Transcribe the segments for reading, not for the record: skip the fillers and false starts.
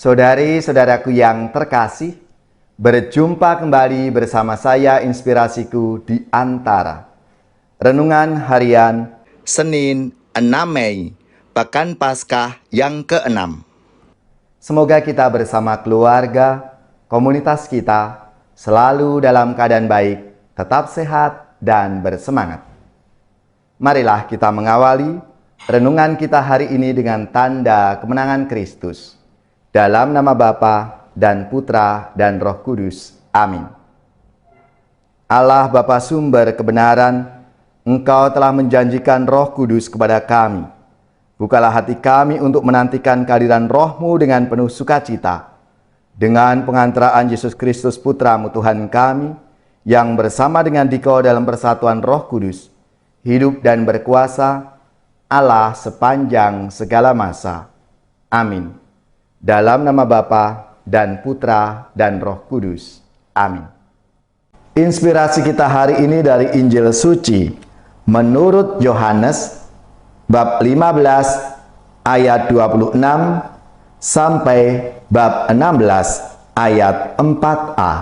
Saudari-saudaraku yang terkasih, berjumpa kembali bersama saya Inspirasiku di Antara. Renungan harian Senin 6 Mei, Pekan Paskah yang ke-6. Semoga kita bersama keluarga, komunitas kita, selalu dalam keadaan baik, tetap sehat dan bersemangat. Marilah kita mengawali renungan kita hari ini dengan tanda kemenangan Kristus. Dalam nama Bapa dan Putra dan Roh Kudus. Amin. Allah Bapa sumber kebenaran, Engkau telah menjanjikan Roh Kudus kepada kami. Bukalah hati kami untuk menantikan kehadiran Roh-Mu dengan penuh sukacita. Dengan pengantaraan Yesus Kristus Putra-Mu Tuhan kami, yang bersama dengan Dikau dalam persatuan Roh Kudus, hidup dan berkuasa, Allah sepanjang segala masa. Amin. Dalam nama Bapa dan Putra dan Roh Kudus. Amin. Inspirasi kita hari ini dari Injil Suci menurut Yohanes bab 15 ayat 26 sampai bab 16 ayat 4a.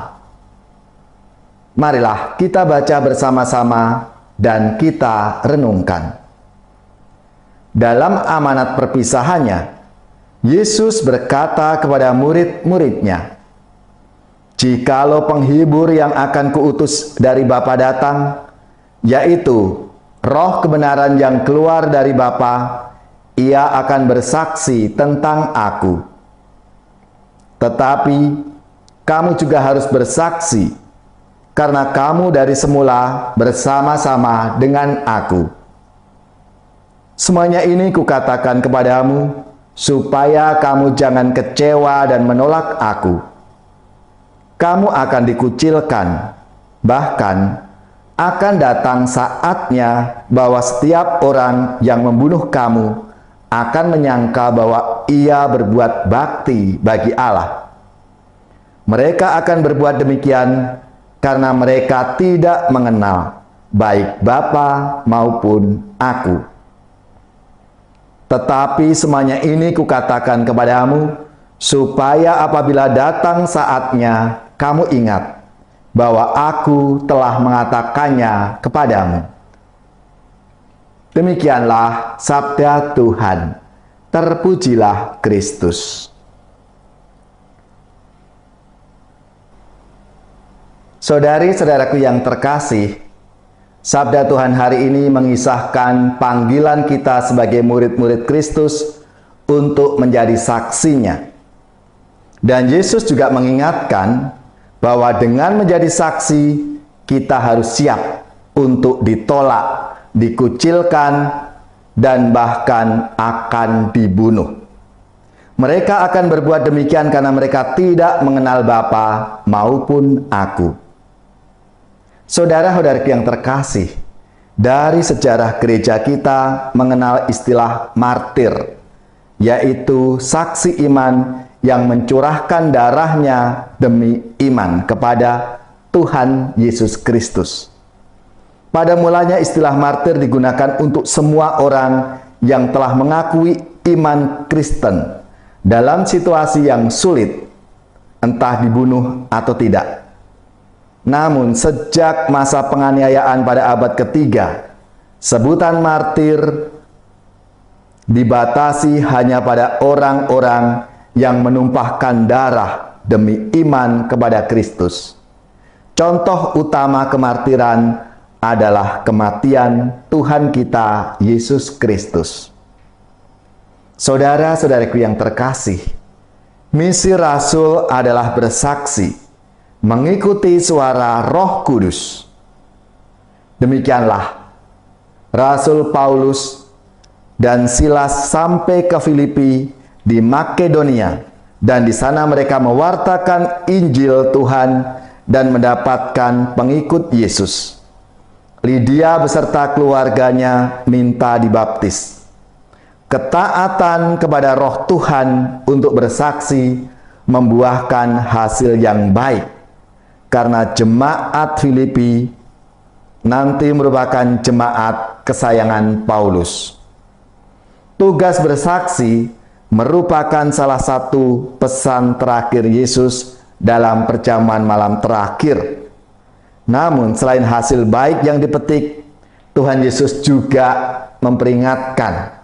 Marilah kita baca bersama-sama dan kita renungkan. Dalam amanat perpisahannya, Yesus berkata kepada murid-muridnya, "Jikalau penghibur yang akan kuutus dari Bapa datang, yaitu Roh kebenaran yang keluar dari Bapa, ia akan bersaksi tentang Aku. Tetapi kamu juga harus bersaksi, karena kamu dari semula bersama-sama dengan Aku. Semuanya ini kukatakan kepadamu, supaya kamu jangan kecewa dan menolak Aku. Kamu akan dikucilkan, bahkan akan datang saatnya bahwa setiap orang yang membunuh kamu akan menyangka bahwa ia berbuat bakti bagi Allah. Mereka akan berbuat demikian karena mereka tidak mengenal baik Bapa maupun Aku. Tetapi semuanya ini kukatakan kepadamu, supaya apabila datang saatnya, kamu ingat bahwa Aku telah mengatakannya kepadamu." Demikianlah sabda Tuhan. Terpujilah Kristus. Saudari-saudaraku yang terkasih, sabda Tuhan hari ini mengisahkan panggilan kita sebagai murid-murid Kristus untuk menjadi saksinya. Dan Yesus juga mengingatkan bahwa dengan menjadi saksi, kita harus siap untuk ditolak, dikucilkan, dan bahkan akan dibunuh. Mereka akan berbuat demikian karena mereka tidak mengenal Bapa maupun Aku. Saudara-saudaraku yang terkasih, dari sejarah gereja kita mengenal istilah martir, yaitu saksi iman yang mencurahkan darahnya demi iman kepada Tuhan Yesus Kristus. Pada mulanya istilah martir digunakan untuk semua orang yang telah mengakui iman Kristen dalam situasi yang sulit, entah dibunuh atau tidak. Namun sejak masa penganiayaan pada abad ketiga, sebutan martir dibatasi hanya pada orang-orang yang menumpahkan darah demi iman kepada Kristus. Contoh utama kemartiran adalah kematian Tuhan kita Yesus Kristus. Saudara-saudaraku yang terkasih, misi Rasul adalah bersaksi, mengikuti suara Roh Kudus. Demikianlah Rasul Paulus dan Silas sampai ke Filipi di Makedonia, dan di sana mereka mewartakan Injil Tuhan dan mendapatkan pengikut Yesus. Lydia beserta keluarganya minta dibaptis. Ketaatan kepada Roh Tuhan untuk bersaksi membuahkan hasil yang baik, karena jemaat Filipi nanti merupakan jemaat kesayangan Paulus. Tugas bersaksi merupakan salah satu pesan terakhir Yesus dalam perjamuan malam terakhir. Namun selain hasil baik yang dipetik, Tuhan Yesus juga memperingatkan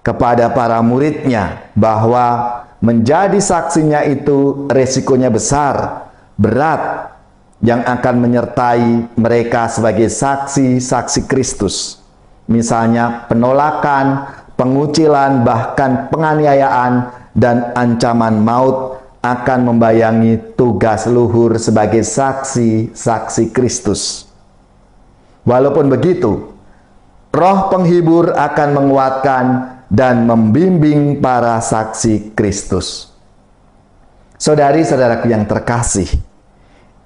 kepada para muridnya bahwa menjadi saksinya itu resikonya besar, berat, yang akan menyertai mereka sebagai saksi-saksi Kristus. Misalnya penolakan, pengucilan, bahkan penganiayaan dan ancaman maut akan membayangi tugas luhur sebagai saksi-saksi Kristus. Walaupun begitu, Roh Penghibur akan menguatkan dan membimbing para saksi Kristus. Saudari-saudaraku yang terkasih,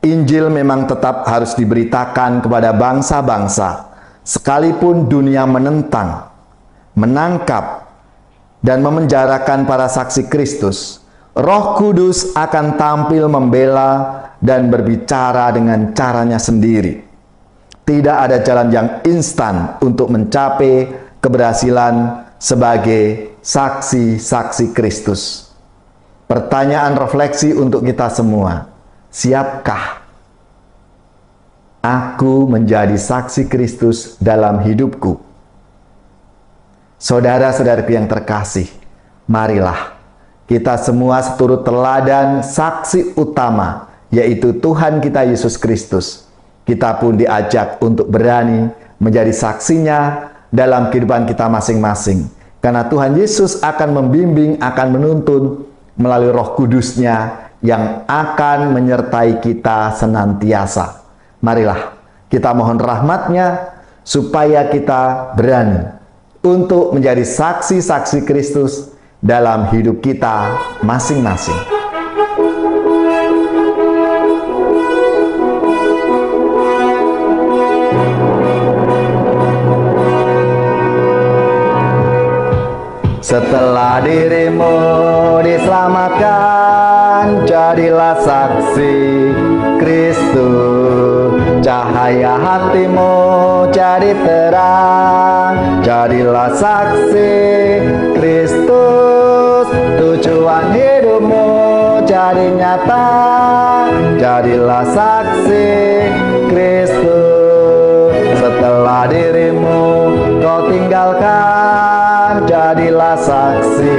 Injil memang tetap harus diberitakan kepada bangsa-bangsa, sekalipun dunia menentang, menangkap, dan memenjarakan para saksi Kristus. Roh Kudus akan tampil membela dan berbicara dengan caranya sendiri. Tidak ada jalan yang instan untuk mencapai keberhasilan sebagai saksi-saksi Kristus. Pertanyaan refleksi untuk kita semua, siapkah aku menjadi saksi Kristus dalam hidupku? Saudara-saudaraku yang terkasih, marilah kita semua seturut teladan saksi utama, yaitu Tuhan kita Yesus Kristus. Kita pun diajak untuk berani menjadi saksinya dalam kehidupan kita masing-masing. Karena Tuhan Yesus akan membimbing, akan menuntun melalui Roh Kudus-Nya yang akan menyertai kita senantiasa. Marilah kita mohon rahmat-Nya supaya kita berani untuk menjadi saksi-saksi Kristus dalam hidup kita masing-masing. Setelah dirimu diselamatkan, jadilah saksi Kristus. Cahaya hatimu jadi terang, jadilah saksi Kristus. Tujuan hidupmu jadi nyata, jadilah saksi Kristus. Setelah dirimu kau tinggalkan, jadilah saksi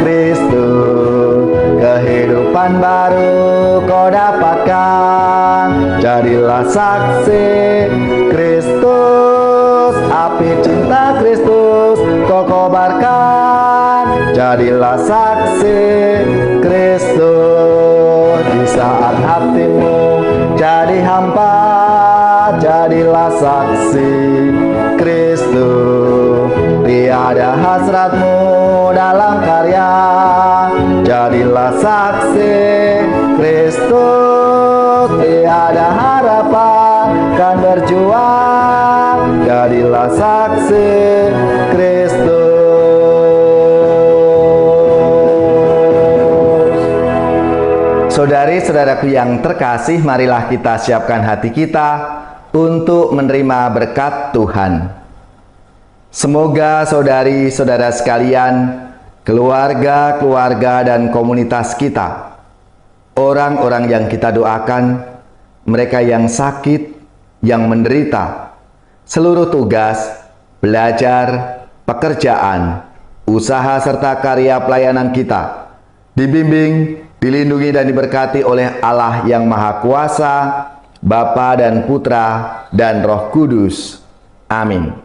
Kristus. Kehidupan baru kau dapatkan, jadilah saksi Kristus. Api cinta Kristus kau kobarkan, jadilah saksi Kristus. Di saat hatimu jadi hampa, jadilah saksi Kristus. Tiada hasratmu dalam karya, jadilah saksi Kristus. Tiada harapan kan berjuang, jadilah saksi Kristus. Saudari-saudaraku yang terkasih, marilah kita siapkan hati kita untuk menerima berkat Tuhan. Semoga saudari-saudara sekalian, keluarga-keluarga dan komunitas kita, orang-orang yang kita doakan, mereka yang sakit, yang menderita, seluruh tugas, belajar, pekerjaan, usaha serta karya pelayanan kita, dibimbing, dilindungi dan diberkati oleh Allah yang Maha Kuasa, Bapa dan Putra dan Roh Kudus. Amin.